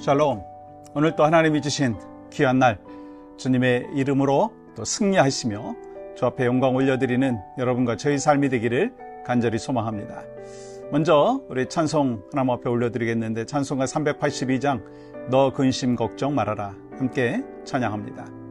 샬롬. 오늘 또 하나님이 주신 귀한 날 주님의 이름으로 또 승리하시며 주 앞에 영광 올려드리는 여러분과 저희 삶이 되기를 간절히 소망합니다. 먼저 우리 찬송 하나님 앞에 올려드리겠는데, 찬송가 382장 너 근심 걱정 말아라, 함께 찬양합니다.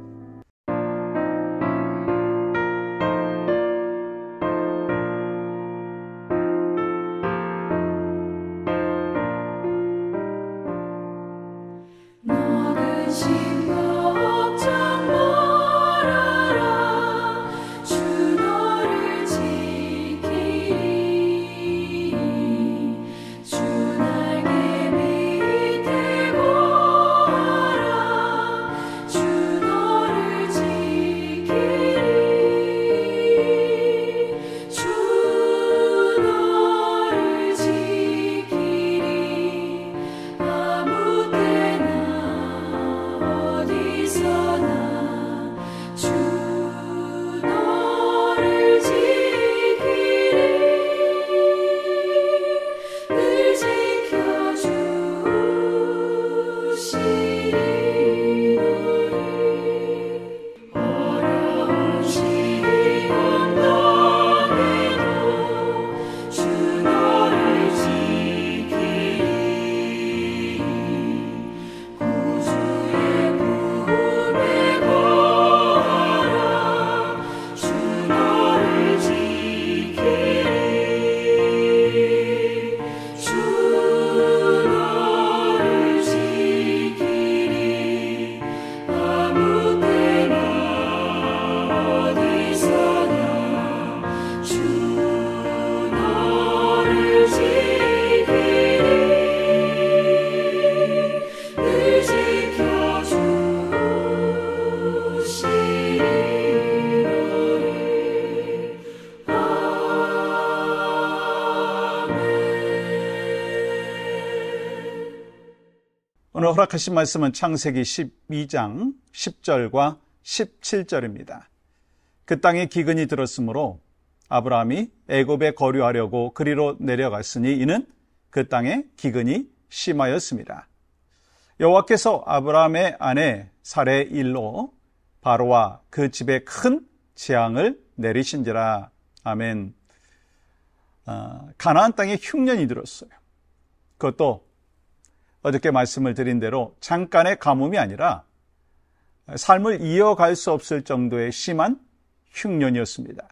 오늘 허락하신 말씀은 창세기 12장 10절과 17절입니다. 그 땅에 기근이 들었으므로 아브라함이 애굽에 거류하려고 그리로 내려갔으니 이는 그 땅에 기근이 심하였습니다. 여호와께서 아브라함의 아내 사레의 일로 바로와 그 집에 큰 재앙을 내리신지라. 아멘. 가나안 땅에 흉년이 들었어요. 그것도 어저께 말씀을 드린 대로 잠깐의 가뭄이 아니라 삶을 이어갈 수 없을 정도의 심한 흉년이었습니다.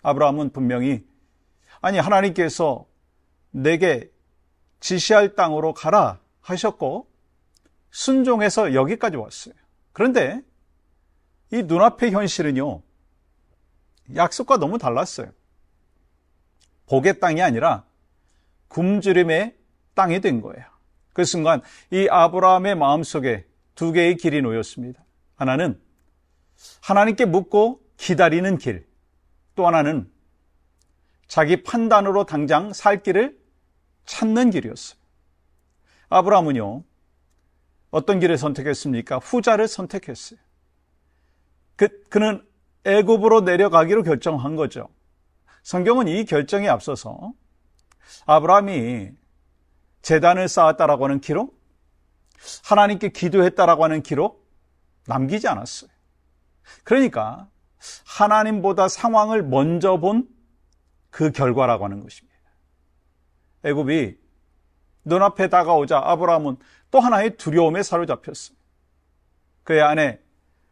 아브라함은 분명히 하나님께서 내게 지시할 땅으로 가라 하셨고 순종해서 여기까지 왔어요. 그런데 이 눈앞의 현실은요, 약속과 너무 달랐어요. 복의 땅이 아니라 굶주림의 땅이 된 거예요. 그 순간 이 아브라함의 마음속에 두 개의 길이 놓였습니다. 하나는 하나님께 묻고 기다리는 길, 또 하나는 자기 판단으로 당장 살 길을 찾는 길이었어요. 아브라함은요, 어떤 길을 선택했습니까? 후자를 선택했어요. 그는 애굽으로 내려가기로 결정한 거죠. 성경은 이 결정에 앞서서 아브라함이 제단을 쌓았다라고 하는 기록, 하나님께 기도했다라고 하는 기록 남기지 않았어요. 그러니까 하나님보다 상황을 먼저 본 그 결과라고 하는 것입니다. 애굽이 눈앞에 다가오자 아브라함은 또 하나의 두려움에 사로잡혔어요. 그의 아내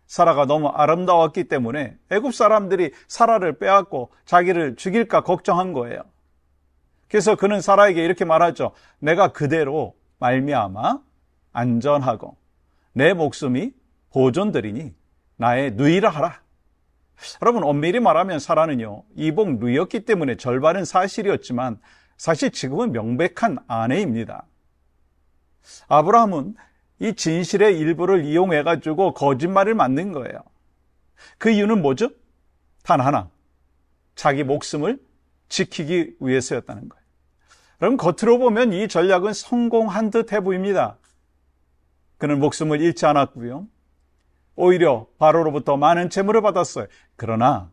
사라가 너무 아름다웠기 때문에 애굽 사람들이 사라를 빼앗고 자기를 죽일까 걱정한 거예요. 그래서 그는 사라에게 이렇게 말하죠. 내가 그대로 말미암아 안전하고 내 목숨이 보존되리니 나의 누이라 하라. 여러분, 엄밀히 말하면 사라는요, 이복 누이였기 때문에 절반은 사실이었지만 사실 지금은 명백한 아내입니다. 아브라함은 이 진실의 일부를 이용해가지고 거짓말을 만든 거예요. 그 이유는 뭐죠? 단 하나, 자기 목숨을 지키기 위해서였다는 거예요. 여러분, 겉으로 보면 이 전략은 성공한 듯해 보입니다. 그는 목숨을 잃지 않았고요, 오히려 바로로부터 많은 재물을 받았어요. 그러나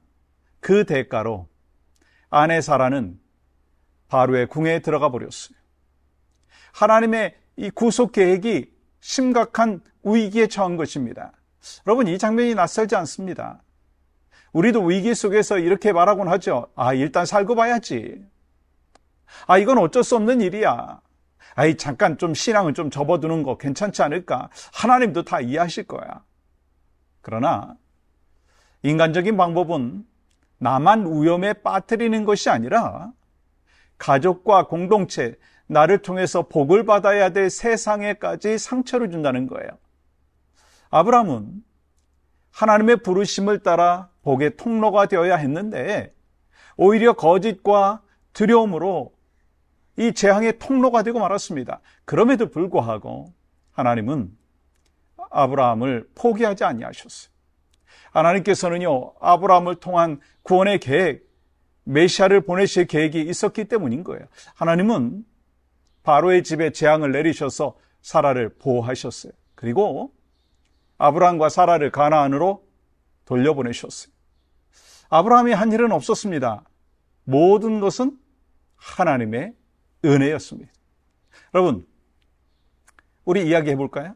그 대가로 아내 사라는 바로의 궁에 들어가 버렸어요. 하나님의 이 구속 계획이 심각한 위기에 처한 것입니다. 여러분, 이 장면이 낯설지 않습니다. 우리도 위기 속에서 이렇게 말하곤 하죠. 일단 살고 봐야지. 이건 어쩔 수 없는 일이야. 잠깐 좀 신앙을 좀 접어두는 거 괜찮지 않을까? 하나님도 다 이해하실 거야. 그러나 인간적인 방법은 나만 위험에 빠뜨리는 것이 아니라 가족과 공동체, 나를 통해서 복을 받아야 될 세상에까지 상처를 준다는 거예요. 아브라함은 하나님의 부르심을 따라 복의 통로가 되어야 했는데 오히려 거짓과 두려움으로 이 재앙의 통로가 되고 말았습니다. 그럼에도 불구하고 하나님은 아브라함을 포기하지 아니하셨어요. 하나님께서는요, 아브라함을 통한 구원의 계획, 메시아를 보내실 계획이 있었기 때문인 거예요. 하나님은 바로의 집에 재앙을 내리셔서 사라를 보호하셨어요. 그리고 아브라함과 사라를 가나안으로 돌려보내셨어요. 아브라함이 한 일은 없었습니다. 모든 것은 하나님의 은혜였습니다. 여러분, 우리 이야기해 볼까요?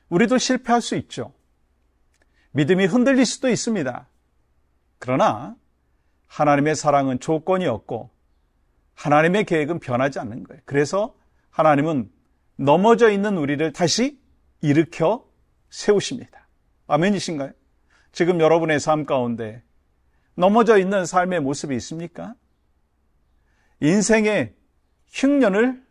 우리도 실패할 수 있죠. 믿음이 흔들릴 수도 있습니다. 그러나 하나님의 사랑은 조건이 없고 하나님의 계획은 변하지 않는 거예요. 그래서 하나님은 넘어져 있는 우리를 다시 일으켜 세우십니다. 아멘이신가요? 지금 여러분의 삶 가운데 넘어져 있는 삶의 모습이 있습니까? 인생의 흉년을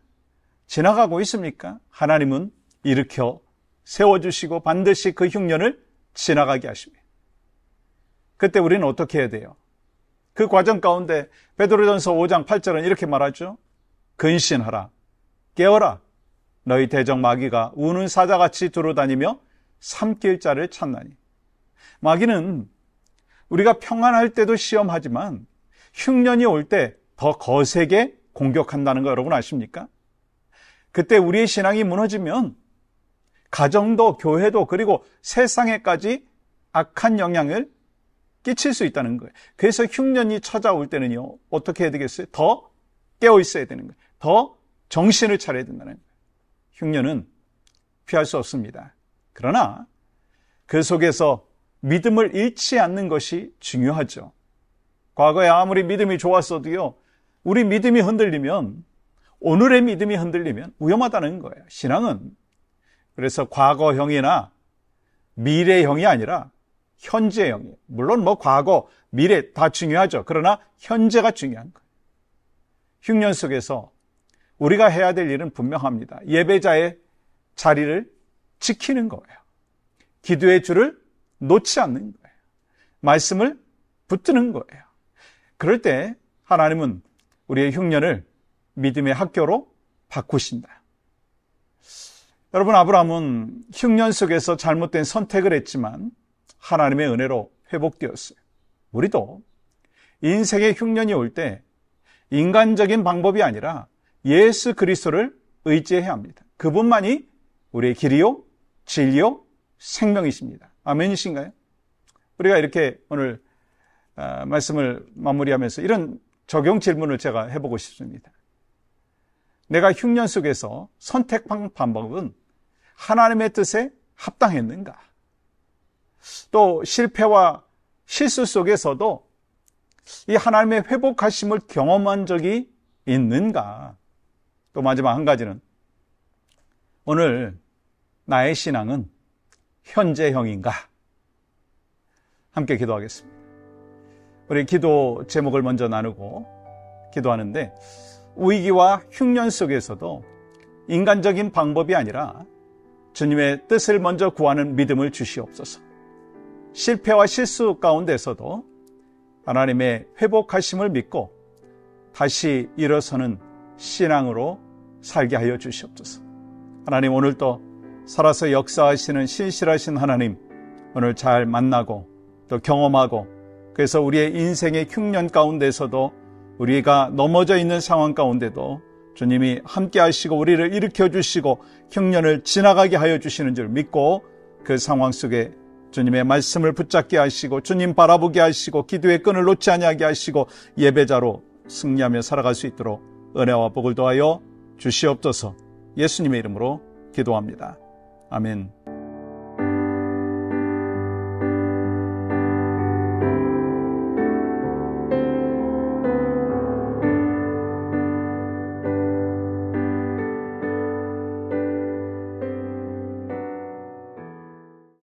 지나가고 있습니까? 하나님은 일으켜 세워주시고 반드시 그 흉년을 지나가게 하십니다. 그때 우리는 어떻게 해야 돼요? 그 과정 가운데 베드로전서 5장 8절은 이렇게 말하죠. 근신하라, 깨어라, 너희 대적 마귀가 우는 사자같이 두루다니며 삼킬 자를 찾나니. 마귀는 우리가 평안할 때도 시험하지만 흉년이 올 때 더 거세게 공격한다는 거 여러분 아십니까? 그때 우리의 신앙이 무너지면 가정도 교회도 그리고 세상에까지 악한 영향을 끼칠 수 있다는 거예요. 그래서 흉년이 찾아올 때는요, 어떻게 해야 되겠어요? 더 깨어 있어야 되는 거예요. 더 정신을 차려야 된다는 거예요. 흉년은 피할 수 없습니다. 그러나 그 속에서 믿음을 잃지 않는 것이 중요하죠. 과거에 아무리 믿음이 좋았어도요, 우리 믿음이 흔들리면, 오늘의 믿음이 흔들리면 위험하다는 거예요. 신앙은 그래서 과거형이나 미래형이 아니라 현재형이에요. 물론 과거, 미래 다 중요하죠. 그러나 현재가 중요한 거예요. 흉년 속에서 우리가 해야 될 일은 분명합니다. 예배자의 자리를 지키는 거예요. 기도의 줄을 놓지 않는 거예요. 말씀을 붙드는 거예요. 그럴 때 하나님은 우리의 흉년을 믿음의 학교로 바꾸신다. 여러분, 아브라함은 흉년 속에서 잘못된 선택을 했지만 하나님의 은혜로 회복되었어요. 우리도 인생의 흉년이 올 때 인간적인 방법이 아니라 예수 그리스도를 의지해야 합니다. 그분만이 우리의 길이요, 진리요, 생명이십니다. 아멘이신가요? 우리가 이렇게 오늘 말씀을 마무리하면서 이런 적용 질문을 제가 해보고 싶습니다. 내가 흉년 속에서 선택한 방법은 하나님의 뜻에 합당했는가? 또 실패와 실수 속에서도 이 하나님의 회복하심을 경험한 적이 있는가? 또 마지막 한 가지는 오늘 나의 신앙은 현재형인가? 함께 기도하겠습니다. 우리 기도 제목을 먼저 나누고 기도하는데, 위기와 흉년 속에서도 인간적인 방법이 아니라 주님의 뜻을 먼저 구하는 믿음을 주시옵소서. 실패와 실수 가운데서도 하나님의 회복하심을 믿고 다시 일어서는 신앙으로 살게 하여 주시옵소서. 하나님, 오늘도 살아서 역사하시는 신실하신 하나님, 오늘 잘 만나고 또 경험하고, 그래서 우리의 인생의 흉년 가운데서도 우리가 넘어져 있는 상황 가운데도 주님이 함께 하시고 우리를 일으켜 주시고 흉년을 지나가게 하여 주시는 줄 믿고, 그 상황 속에 주님의 말씀을 붙잡게 하시고 주님 바라보게 하시고 기도의 끈을 놓지 아니하게 하시고 예배자로 승리하며 살아갈 수 있도록 은혜와 복을 더하여 주시옵소서. 예수님의 이름으로 기도합니다. 아멘.